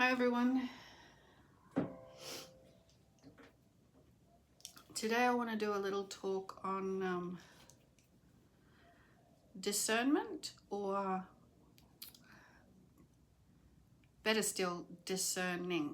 Hi everyone. Today I want to do a little talk on discernment, or better still, discerning.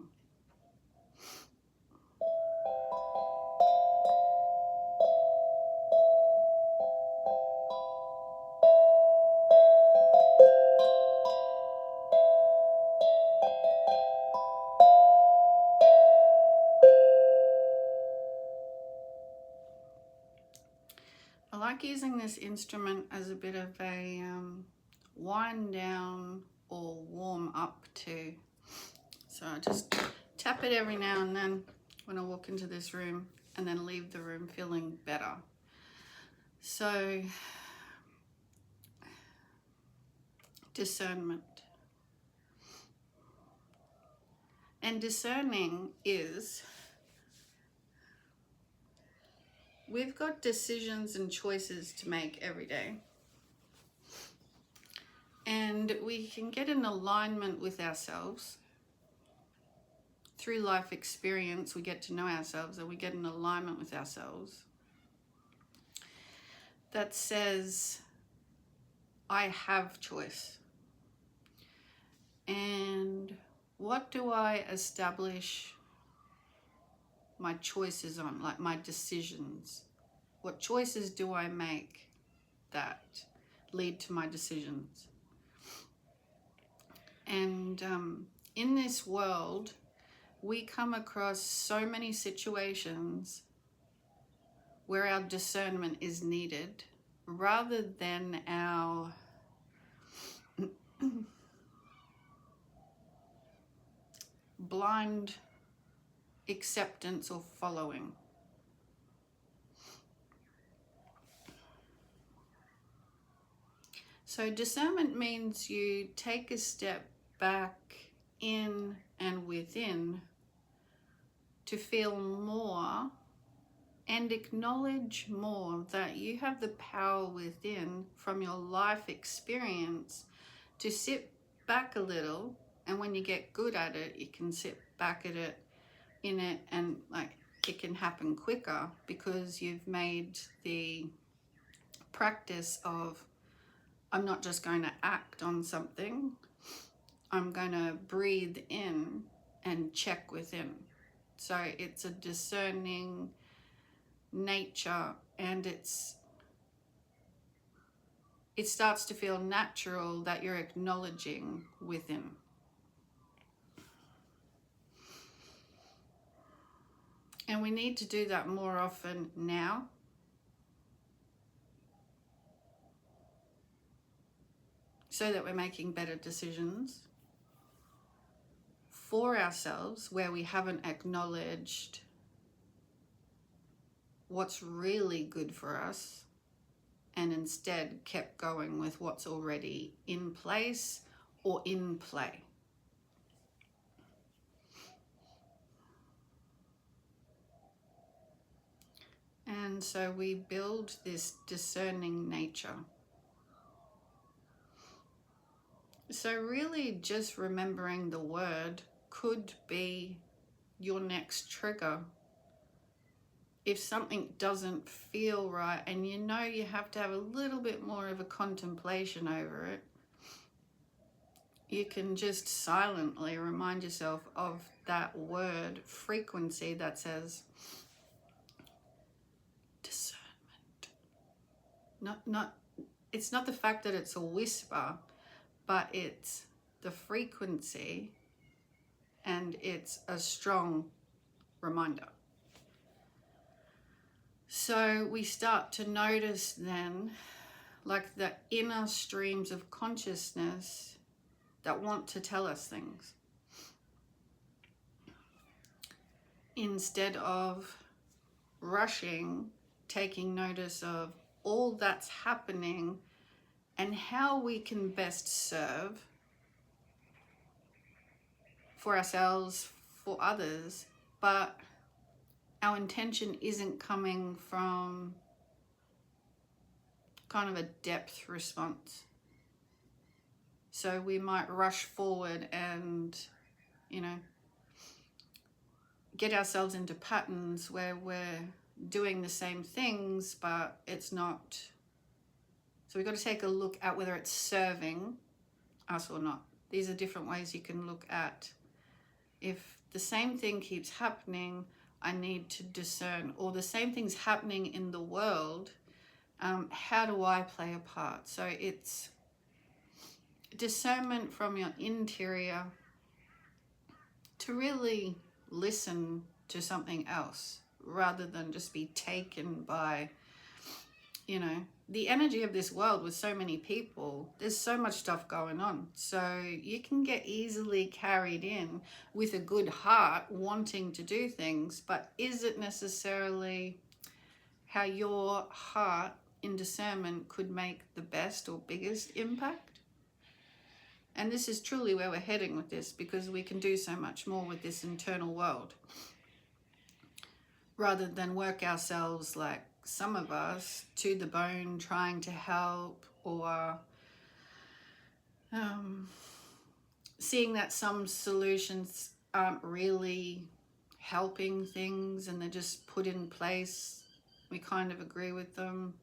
I like using this instrument as a bit of a wind down or warm up too. So I just tap it every now and then when I walk into this room, and then leave the room feeling better. So, discernment. And discerning is, we've got decisions and choices to make every day. And we can get in alignment with ourselves. Through life experience, we get to know ourselves, and we get in alignment with ourselves. That says, I have choice. And what do I establish my choices on, like my decisions? What choices do I make that lead to my decisions? And in this world, we come across so many situations where our discernment is needed, rather than our blind acceptance or following. So discernment means you take a step back in and within to feel more and acknowledge more that you have the power within from your life experience to sit back a little, and when you get good at it, you can sit back at it, in it, and like it can happen quicker because you've made the practice of, I'm not just going to act on something, I'm going to breathe in and check within. So it's a discerning nature, and it starts to feel natural that you're acknowledging within. And we need to do that more often now. So that we're making better decisions for ourselves, where we haven't acknowledged what's really good for us, and instead kept going with what's already in place or in play. And so we build this discerning nature. So really just remembering the word could be your next trigger. If something doesn't feel right and you know you have to have a little bit more of a contemplation over it, you can just silently remind yourself of that word frequency that says discernment. It's not the fact that it's a whisper, but it's the frequency, and it's a strong reminder. So we start to notice then, like the inner streams of consciousness that want to tell us things, instead of rushing, taking notice of all that's happening and how we can best serve for ourselves, for others, but our intention isn't coming from kind of a depth response. So we might rush forward and you know, get ourselves into patterns where we're doing the same things, but it's not. So we've got to take a look at whether it's serving us or not. These are different ways you can look at. If the same thing keeps happening, I need to discern, or the same thing's happening in the world, how do I play a part? So it's discernment from your interior to really listen to something else rather than just be taken by, you know, the energy of this world with so many people. There's so much stuff going on. So you can get easily carried in with a good heart wanting to do things, but is it necessarily how your heart in discernment could make the best or biggest impact? And this is truly where we're heading with this, because we can do so much more with this internal world rather than work ourselves, like some of us, to the bone trying to help, or seeing that some solutions aren't really helping things and they're just put in place. We kind of agree with them,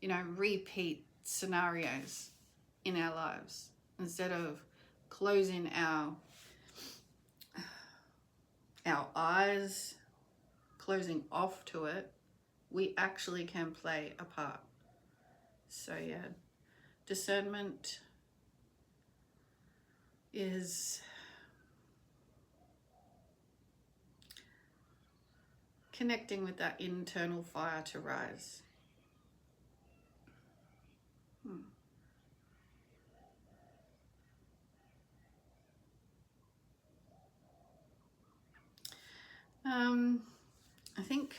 you know, repeat scenarios in our lives instead of closing our eyes, closing off to it. We actually can play a part. So yeah, discernment is connecting with that internal fire to rise. I think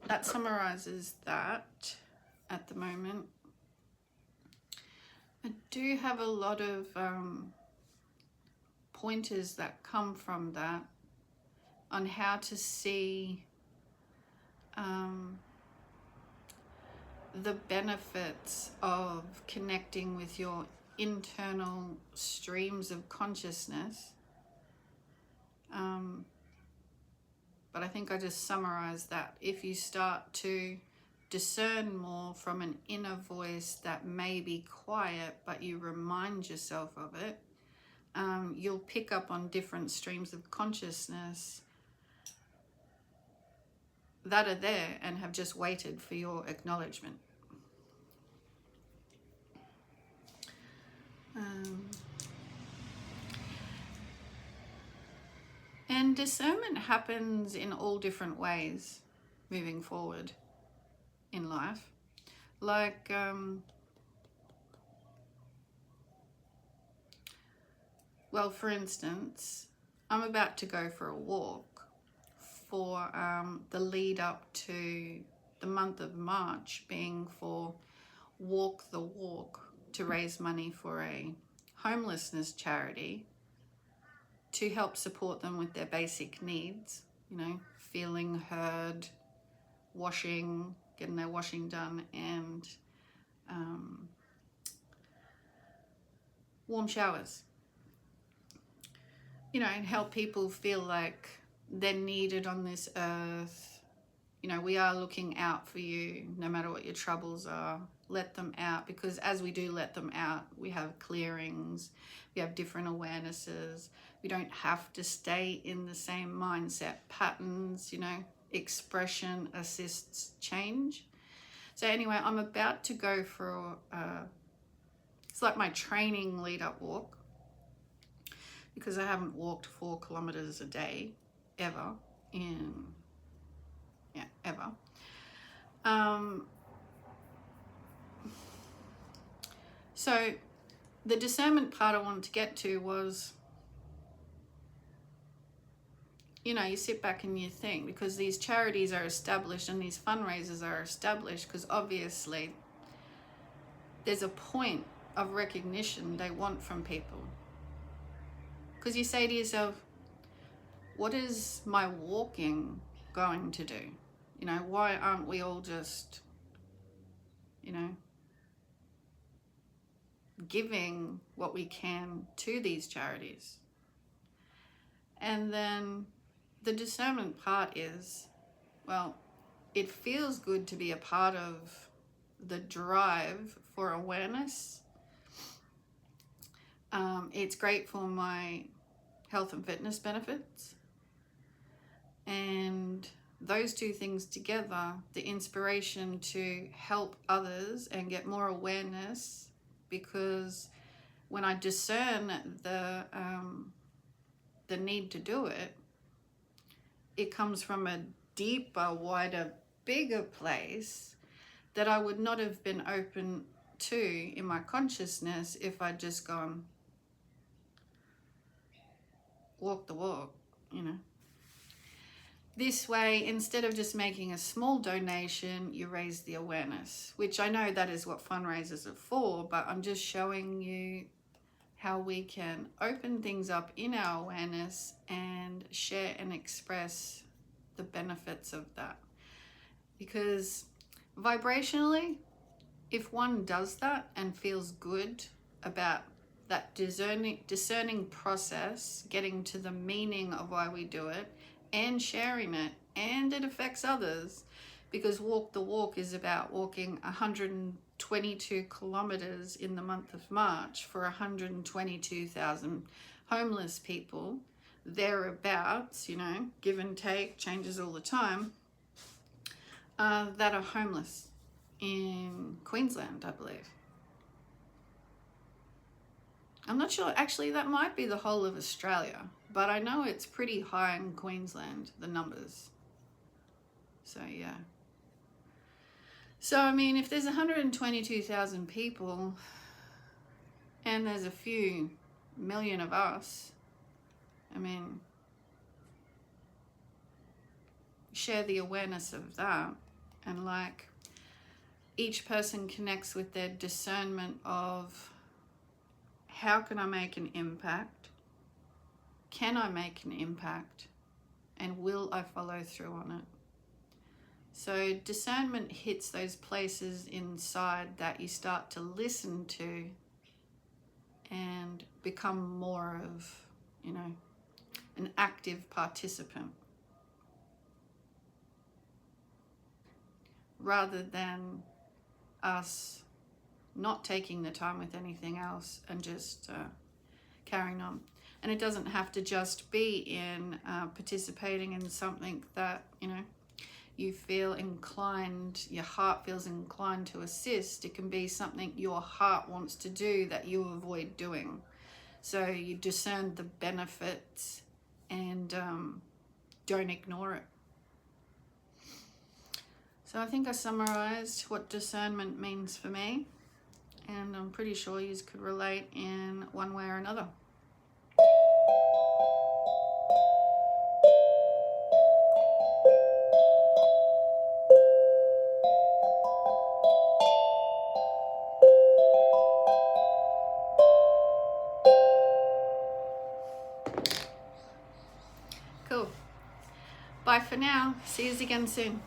that summarizes that at the moment. I do have a lot of pointers that come from that on how to see the benefits of connecting with your internal streams of consciousness. But I think I just summarized that. If you start to discern more from an inner voice that may be quiet, but you remind yourself of it, you'll pick up on different streams of consciousness that are there and have just waited for your acknowledgement. And discernment happens in all different ways moving forward in life. Like, well, for instance, I'm about to go for a walk for the lead up to the month of March being for Walk the Walk, to raise money for a homelessness charity to help support them with their basic needs, you know, feeling heard, washing, getting their washing done, and warm showers. You know, and help people feel like they're needed on this earth. You know, we are looking out for you no matter what your troubles are. Let them out, because as we do let them out, we have clearings, we have different awarenesses. We don't have to stay in the same mindset patterns, you know. Expression assists change. So anyway, I'm about to go for, it's like my training lead up walk, because I haven't walked 4 kilometers a day ever ever. So the discernment part I wanted to get to was, you know, you sit back and you think, because these charities are established and these fundraisers are established because obviously there's a point of recognition they want from people. Because you say to yourself, what is my walking going to do? You know, why aren't we all just, you know, giving what we can to these charities? And then the discernment part is, well, it feels good to be a part of the drive for awareness. It's great for my health and fitness benefits. And those two things together, the inspiration to help others and get more awareness, because when I discern the need to do it, it comes from a deeper, wider, bigger place that I would not have been open to in my consciousness if I'd just gone walk the walk, you know. This way, instead of just making a small donation, you raise the awareness, which I know that is what fundraisers are for, but I'm just showing you how we can open things up in our awareness and share and express the benefits of that. Because vibrationally, if one does that and feels good about that discerning process, getting to the meaning of why we do it and sharing it, and it affects others, because Walk the Walk is about walking 122 kilometers in the month of March for 122,000 homeless people, thereabouts, you know, give and take, changes all the time, that are homeless in Queensland, I believe. I'm not sure, actually that might be the whole of Australia, but I know it's pretty high in Queensland, the numbers. So yeah. So I mean, if there's 122,000 people and there's a few million of us, I mean, share the awareness of that, and like each person connects with their discernment of, how can I make an impact? Can I make an impact? And will I follow through on it? So discernment hits those places inside that you start to listen to and become more of, you know, an active participant, rather than us not taking the time with anything else and just carrying on. And it doesn't have to just be in participating in something that, you know, you feel inclined, your heart feels inclined to assist. It can be something your heart wants to do that you avoid doing. So you discern the benefits and don't ignore it. So I think I summarized what discernment means for me, and I'm pretty sure you could relate in one way or another. Cool. Bye for now. See you again soon.